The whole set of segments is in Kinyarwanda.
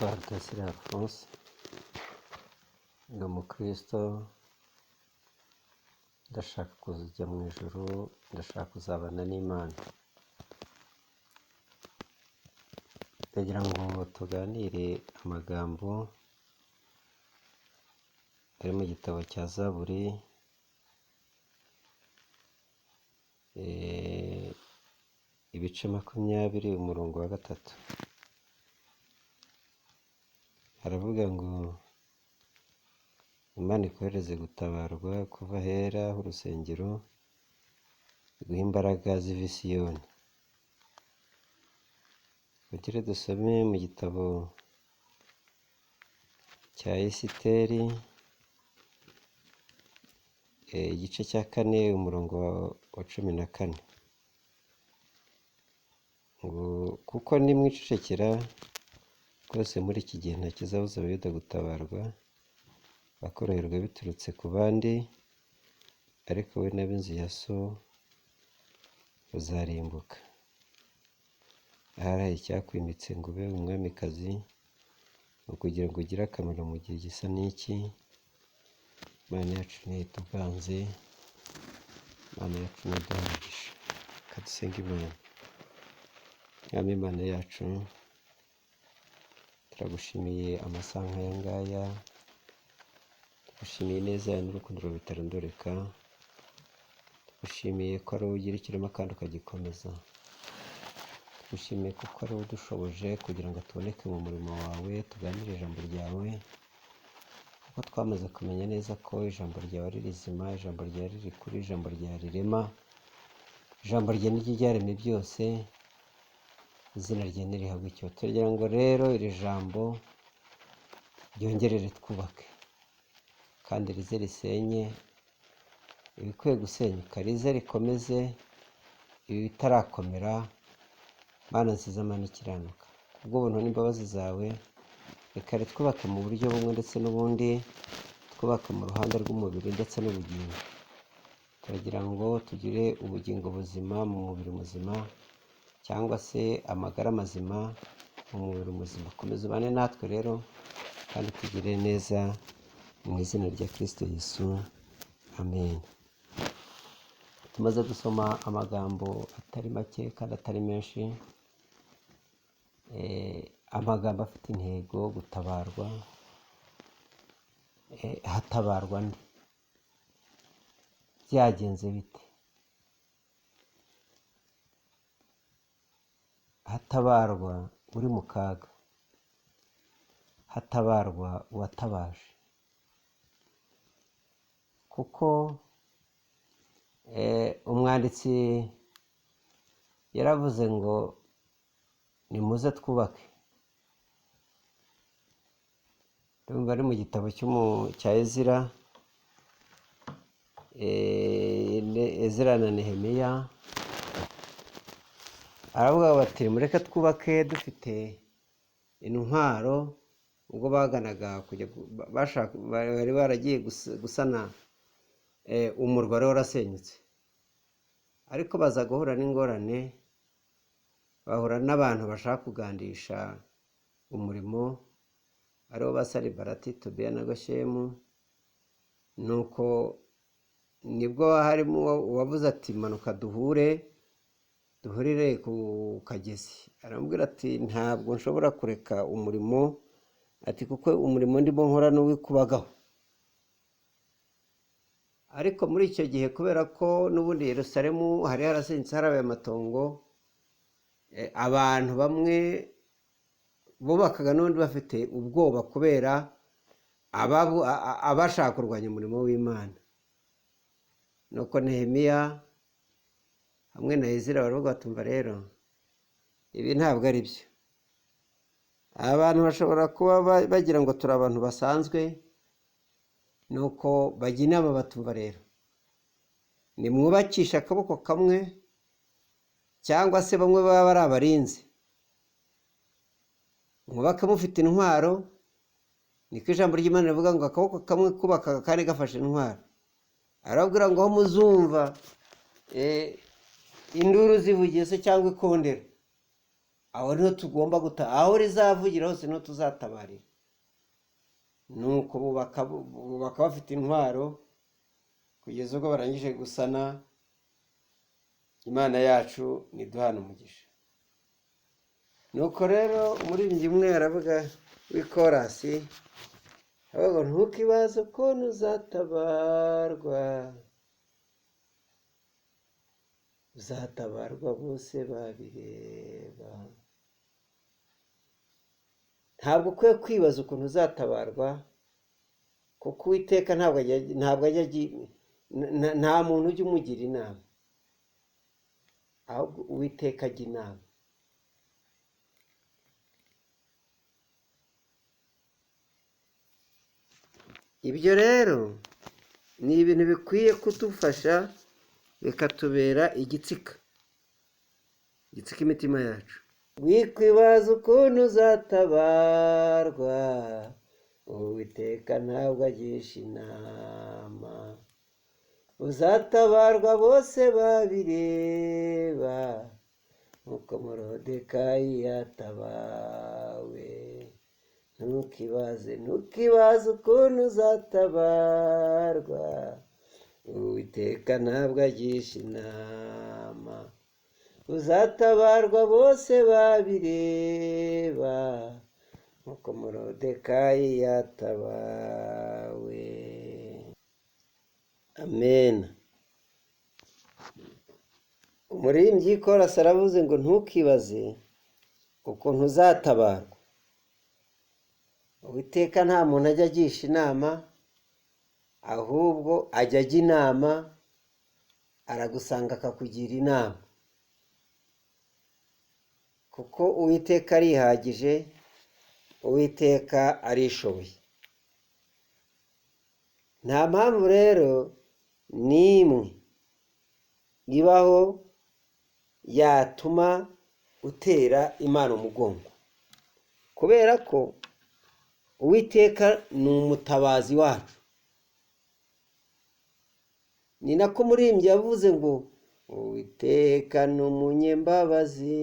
Nitwa Rudasingwa Alphonse, ndi umukristo, ndashaka kujya mu ijuru, ndashaka kuzabana n'Imana. Ndagira ngo tuganire amagambo ari mu gitabo cya Zaburi, ibice 20 umurongo wa 3. Haravuga ngo Imana ikohereze gutabarwa kuva ahera h'urusengero, iguha imbaraga ziva i Siyoni. Tugire dusome mu gitabo cya Esiteri, igice cya 4 umurongo wa 14. ngo kuko nimwicecekera rwose muri iki gihe nta kizabuza Abayuda gutabarwa, bakoroherwa biturutse ku bandi, ariko we n'ab'inzu ya so uzarimbuka. Ahari icyakwimitse ngo ube umwamikazi, ni ukugira ngo ugire akamaro mu gihe gisa n'iki. Imana yacu ntituganze, Imana yacu ntiduhagije. Kadusenge Imana. Mwami Imana yacu, turagushimiye amasaha nk'aya ngaya, tugushimiye neza yawe n'urukundo rwawe bitarondoreka, tugushimiye ko ari wowe ugira ikirema kandi ukagikomeza, tugushimiye kuko ari wowe udushoboje kugira ngo tuboneke mu murimo wawe, tuganire ijambo ryawe, kuko twamaze kumenya neza ko ijambo ryawe ari rizima, ijambo ryawe ari rikuri, ijambo ryawe rirema, ijambo ryawe niryo ryaremye byose, izina ryawe nirihabwe icyubahiro. Tugira ngo rero iri jambo ryongerere twubake, kandi rize risenye ibikwiye gusenyuka, rize rikomeze ibi bitarakomera. Mana nziza, Mana ikiranuka, kubw'ubuntu n'imbabazi zawe, reka twubake mu buryo bumwe ndetse n'ubundi, twubake mu ruhande rw'umubiri ndetse n'ubugingo. Turagira ngo tugire ubugingo buzima mu mubiri muzima, cyangwa se amagara mazima mu mubiri muzima. Komeza ubane natwe rero, kandi tugire neza mu izina rya Kristo Yesu, amen. Tumaze gusoma amagambo atari make kandi atari menshi, amagambo afite intego gutabarwa. Hatabarwa nde? Byagenze bite? Hatabarwa uri mu kaga, hatabarwa uwatabaje. Kuko umwanditsi yaravuze ngo nimuze twubake. Ndumva ari mu gitabo cya Ezira, Ezira na Nehemiya. Aravuga bati mureke twubake dufite intwaro. Ubwo baganaga kujya bari baragiye gusana umurwa wari warasenyutse, ariko baza guhura n'ingorane, bahura n'abantu bashaka kugandisha umurimo, aribo ba Sanibalati, Tobiya na Geshemu. Nuko nibwo harimo uwavuze ati manuka duhurire ku kagezi. Aramubwira ati ntabwo nshobora kureka umurimo, ati kuko umurimo ndimo nkora n'uwikubagaho. Ariko muri icyo gihe, kubera ko n'ubundi Yerusalemu hari harasenyutse, harabaye amatongo, abantu bamwe bubakaga n'ubundi bafite ubwoba kubera abashaka kurwanya umurimo w'Imana. Nuko Nehemiya hamwe na Ezira baravuga batumva rero ibi ntabwo ari byo. Abantu bashobora kuba bagira ngo turi abantu basanzwe, nuko bajya inama batumva rero nimwubakisha akaboko kamwe, cyangwa se bamwe baba bari abarinzi, mwubake mufite intwaro. Niko ijambo ry'Imana rivuga ngo akaboko kamwe kubaka kandi gafashe intwaro. Arabwira ngo aho muzumva induru zivugiye se cyangwa ikondera, aho niho tugomba gutaha, aho rizavugira hose niho tuzatabarira. nuko bubaka bafite intwaro kugeza ubwo barangije gusana. Imana yacu niduhana umugisha. Nuko rero umuririmbyi umwe aravuga w'ikorasi, avuga ngo ntukibaze ukuntu uzatabarwa, uzatabarwa bose babireba. Ntabwo ukwiye kwibaza ukuntu uzatabarwa, kuko Uwiteka ntabwo ajya nta muntu ujya umugira inama, ahubwo Uwiteka ajya inama. Ibyo rero ni ibintu bikwiye kudufasha, bikatubera igitsika imitima yacu. Wikwibaza ukuntu uzatabarwa, Uwiteka ntabwo agisha inama. Uzatabarwa bose babireba, nk'uko Moridekayi yatabawe. Ntukibaze ukuntu uzatabarwa, Uwiteka ntabwo agisha inama. Uzatabarwa bose babireba, nk'uko Moridekayi yatabawe. Amen. Umuririmbyi w'ikorasi aravuze ngo ntukibaze ukuntu uzatabarwa. Uwiteka nta muntu ajya agisha inama, ahubwo ajya ajya inama, aragusanga akakugira inama, kuko Uwiteka arihagije, Uwiteka arishoboye. Nta mpamvu rero n'imwe ibaho yatuma utera Imana umugongo, kubera ko Uwiteka ni umutabazi wacu. Ni nako umuririmbyi yavuze ngo Uwiteka ni umunyembabazi,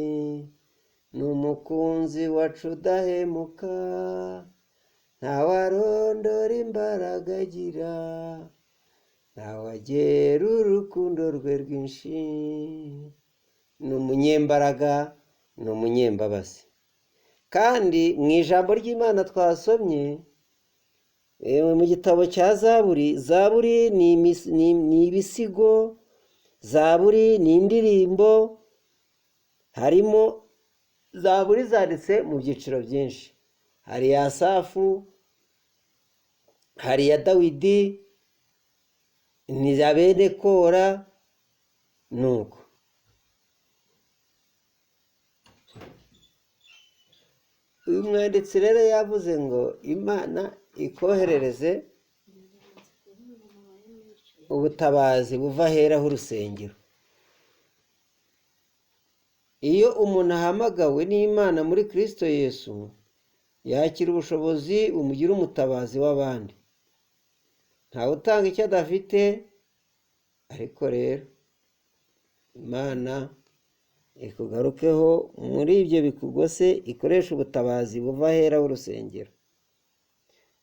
ni umukunzi wacu udahemuka, ntawarondora imbaraga agira, ntawagera urukundo rwe rwinshi. Ni umunyembaraga, ni umunyembabazi. Kandi mu ijambo ry'Imana twasomye mu gitabo cya Zaburi ni ibisigo, Zaburi ni indirimbo. Harimo Zaburi zanditse mu byiciro byinshi, hari iya Asafu, hari iya Dawidi, ni iya bene Kora. Nuko uyu mwanditsi rero yavuze ngo Imana ikoherereze ubutabazi buva ahera h'urusengero. Iyo umuntu ahamagawe n'Imana muri Kristo Yesu, yakira ubushobozi bumugira umutabazi w'abandi. Ntawe utanga icyo adafite, ariko rero Imana ikugarukeho muri ibyo bikugose, ikoresha ubutabazi buva ahera h'urusengero.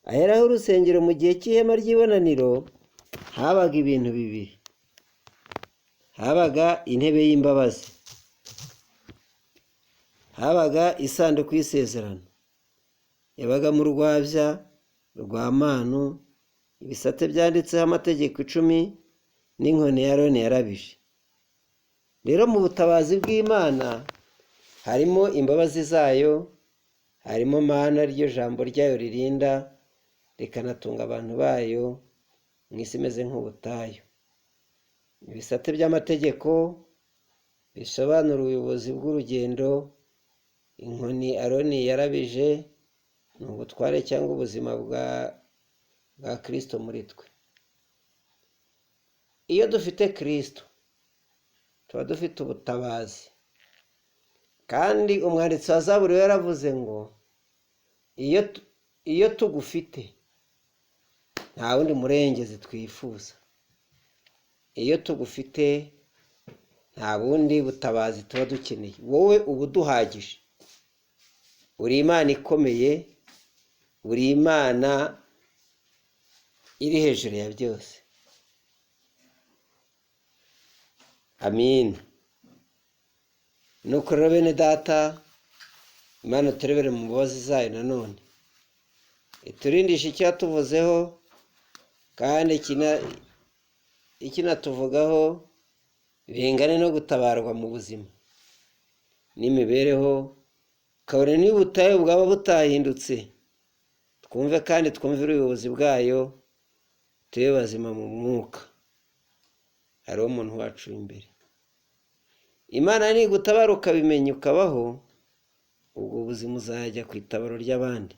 Ahera h'urusengero mu gihe cy'ihema ry'ibonaniro habaga ibintu bibiri. Habaga intebe y'imbabazi, habaga isanduku y'isezerano, yabaga mu rwabya rwa manu, ibisate byanditseho amategeko 10 n'inkoni ya Aroni yarabije. Rero mu butabazi bw'Imana harimo imbabazi zayo, harimo mana, ryo jambo ryayo ririnda rikanatunga abantu bayo mu isi imeze nk'ubutayu. Ibisate by'amategeko bisobanura ubuyobozi bw'urugendo. Inkoni Aroni yarabije ni ubutware cyangwa ubuzima bwa Kristo muri twe. Iyo dufite Kristo tuba dufite ubutabazi. Kandi umwanditsi wa Zaburi yaravuze ngo iyo tugufite nta wundi murengezi twifuza. Iyo tugufite nta bundi butabazi tuba dukeneye, wowe uba uduhagije. uri Imana ikomeye, uri Imana iri hejuru ya byose. Amin. Nuko rero bene data, Imana turebere mu mbabazi zayo nanone iturindisha icyo yatuvuzeho, kandi ikinatuvugaho bingane no gutabarwa mu buzima n'imibereho, kabone niba ubutayu bwaba butahindutse, twumve kandi twumvire ubuyobozi bwayo, tube bazima mu mwuka. hariho umuntu wacu imbere. Imana nigutabara ukabimenya ukabaho, ubwo buzima uzajya ku itabaro ry'abandi.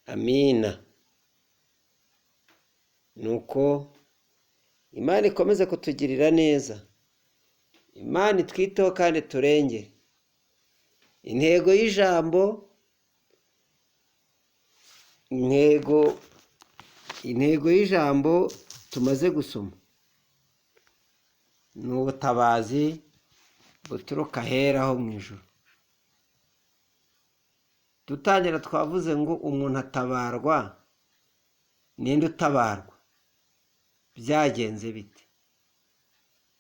Amina. Nuko Imana ikomeze kutugirira neza, Imana itwiteho kandi turengere. Intego y'ijambo, intego y'ijambo tumaze gusoma ni ubutabazi buturuka ahera ho mu ijuru. Dutangira twavuze ngo umuntu atabarwa, ninde utabarwa? Byagenze bite?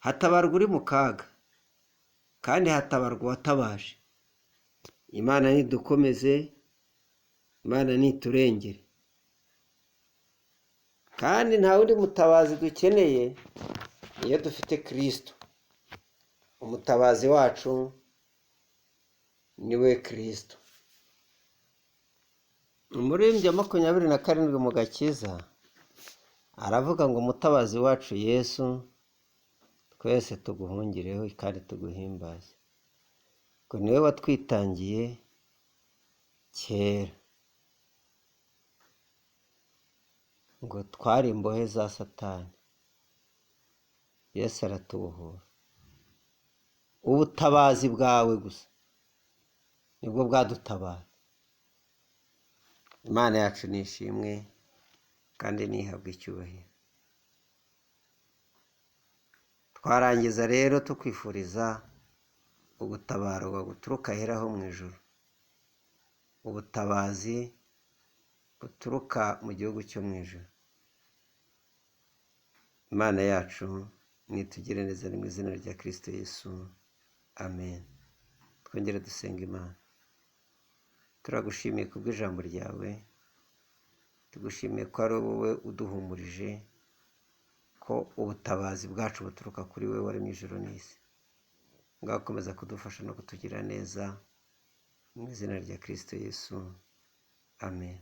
Hatabarwa uri mu kaga, kandi hatabarwa uwatabaje. Imana nidukomeze, Imana niturengere. Kandi nta wundi mutabazi dukeneye iyo dufite Kristo. Umutabazi wacu niwe Kristo. Umuririmbyi wa 27 mu Gakiza aravuga ngo umutabazi wacu Yesu, twese tuguhungireho kandi tuguhimbaze, ngo niwe watwitangiye kera, ngo twari imbohe za Satani, Yesu aratubohora. Ubutabazi bwawe gusa nibwo bwadutabara. Imana yacu nishimwe kandi nihabwe icyubahiro. Twarangiza rero tukwifuriza ubutabarwa buturuka ahera ho mu ijuru, ubutabazi buturuka mu gihugu cyo mu ijuru. Imana yacu nitugire neza mu izina rya Kristo Yesu. Amen. Twongere dusenga Imana. Turagushimiye kubw'ijambo ryawe, tugushimiye ko ari wowe uduhumurije ko ubutabazi bwacu buturuka kuri wowe waremye ijuru n'isi. Ngakomeza kudufasha no kutugira neza mu izina rya Kristo Yesu. Amen.